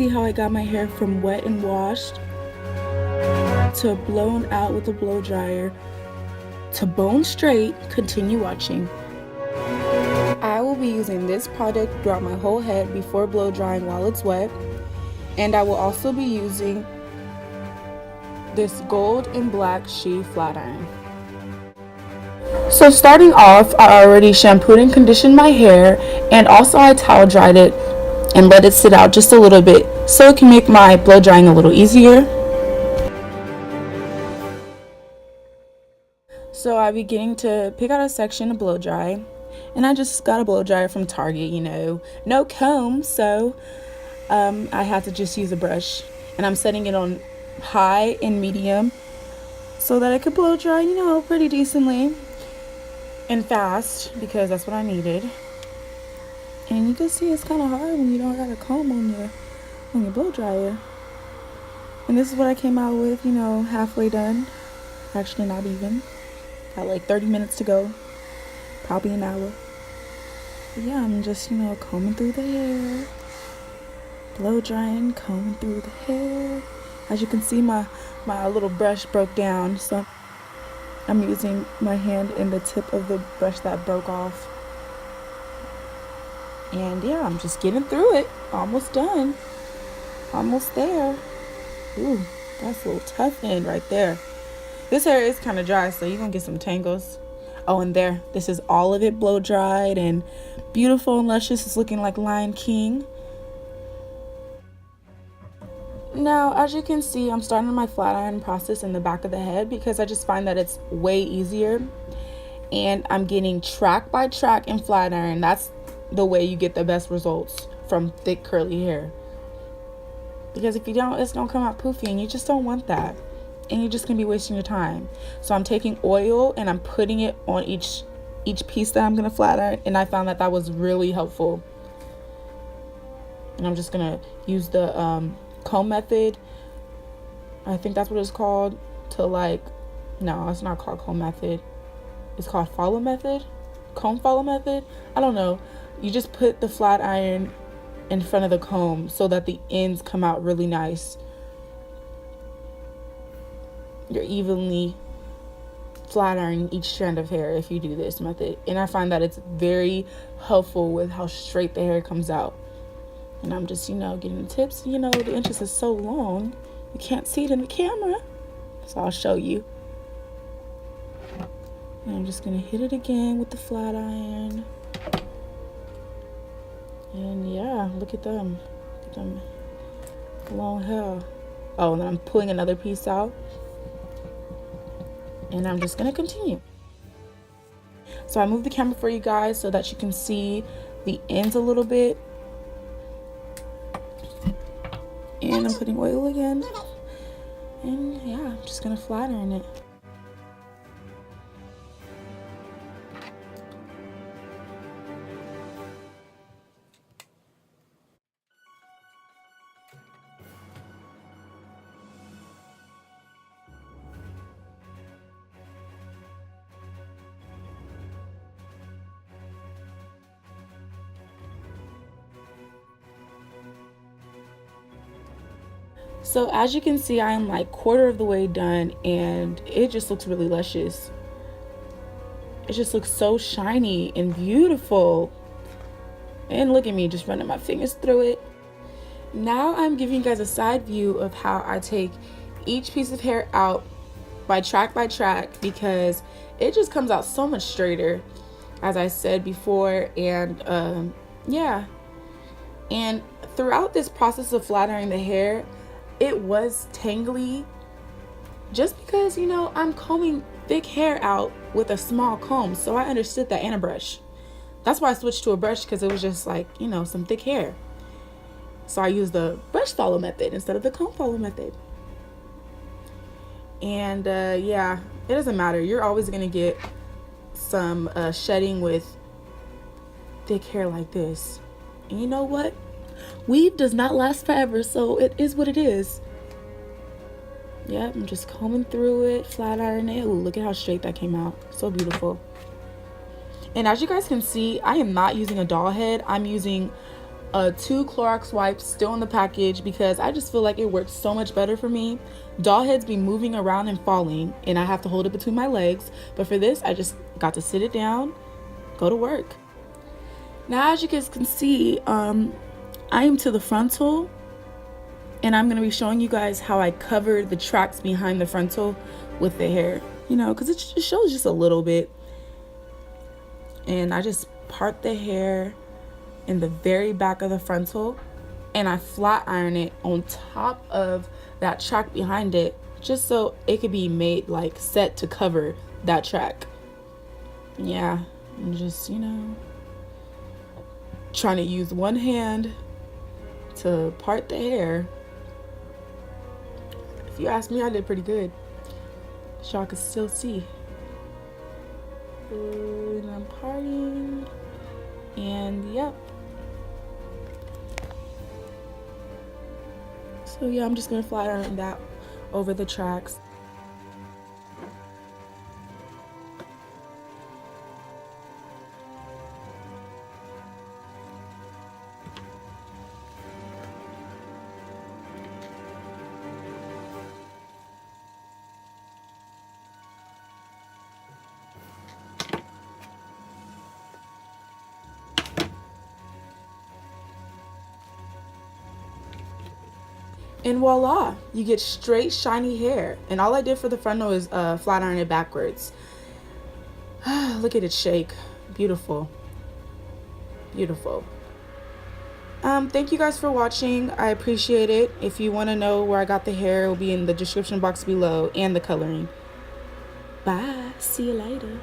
see how I got my hair from wet and washed to blown out with a blow dryer to bone straight, continue watching. I will be using this product throughout my whole head before blow drying while it's wet, and I will also be using this gold and black sheath flat iron. So starting off, I already shampooed and conditioned my hair, and also I towel dried it and let it sit out just a little bit so it can make my blow drying a little easier. So I'm beginning to pick out a section to blow dry, and I just got a blow dryer from Target, no comb, so I had to just use a brush, and I'm setting it on high and medium so that it could blow dry, pretty decently and fast, because that's what I needed. And you can see it's kind of hard when you don't got a comb on your blow dryer. And this is what I came out with, halfway done. Actually, not even. Got like 30 minutes to go, probably an hour. But yeah, I'm just, combing through the hair, blow drying, combing through the hair. As you can see, my little brush broke down, so I'm using my hand and the tip of the brush that broke off. And yeah, I'm just getting through it. Almost done. Almost there. Ooh, that's a little tough end right there. This hair is kind of dry, so you're going to get some tangles. Oh, and there. This is all of it blow dried and beautiful and luscious. It's looking like Lion King. Now, as you can see, I'm starting my flat iron process in the back of the head because I just find that it's way easier. And I'm getting track by track in flat iron. That's the way you get the best results from thick curly hair. Because if you don't, it's going to come out poofy, and you just don't want that. And you're just going to be wasting your time. So I'm taking oil and I'm putting it on each piece that I'm going to flat iron, and I found that was really helpful. And I'm just going to use the comb method. I think that's what it's called. No, it's not called comb method. It's called follow method. Comb follow method. I don't know. You just put the flat iron in front of the comb so that the ends come out really nice. You're evenly flat ironing each strand of hair if you do this method, and I find that it's very helpful with how straight the hair comes out. And I'm just getting the tips. The inches is so long you can't see it in the camera, so I'll show you. And I'm just gonna hit it again with the flat iron. And yeah, look at them long hair. Oh, and then I'm pulling another piece out. And I'm just going to continue. So I moved the camera for you guys so that you can see the ends a little bit. And I'm putting oil again. And yeah, I'm just going to flat iron it. So as you can see, I am like quarter of the way done, and it just looks really luscious. It just looks so shiny and beautiful. And look at me just running my fingers through it. Now I'm giving you guys a side view of how I take each piece of hair out by track, because it just comes out so much straighter, as I said before. And yeah, and throughout this process of flat ironing the hair, it was tangly just because I'm combing thick hair out with a small comb, so I understood that, and a brush. That's why I switched to a brush, because it was just like some thick hair, so I used the brush follow method instead of the comb follow method. And yeah, it doesn't matter, you're always gonna get some shedding with thick hair like this. And you know what? Weave does not last forever, so it is what it is. Yep, I'm just combing through it, flat ironing it. Ooh, look at how straight that came out. So beautiful. And as you guys can see, I am not using a doll head. I'm using 2 Clorox wipes still in the package because I just feel like it works so much better for me. Doll heads be moving around and falling, and I have to hold it between my legs. But for this, I just got to sit it down, go to work. Now, as you guys can see, I am to the frontal, and I'm going to be showing you guys how I cover the tracks behind the frontal with the hair, you know, because it just shows just a little bit. And I just part the hair in the very back of the frontal, and I flat iron it on top of that track behind it, just so it could be made like set to cover that track. Yeah, I'm just, you know, trying to use one hand to part the hair. If you ask me, I did pretty good. Y'all can still see. And I'm parting, and yep. So yeah, I'm just gonna flat iron that over the tracks. And voila, you get straight shiny hair. And all I did for the frontal is flat iron it backwards. Look at it shake. Beautiful. Beautiful. Thank you guys for watching. I appreciate it. If you want to know where I got the hair, it will be in the description box below, and the coloring. Bye. See you later.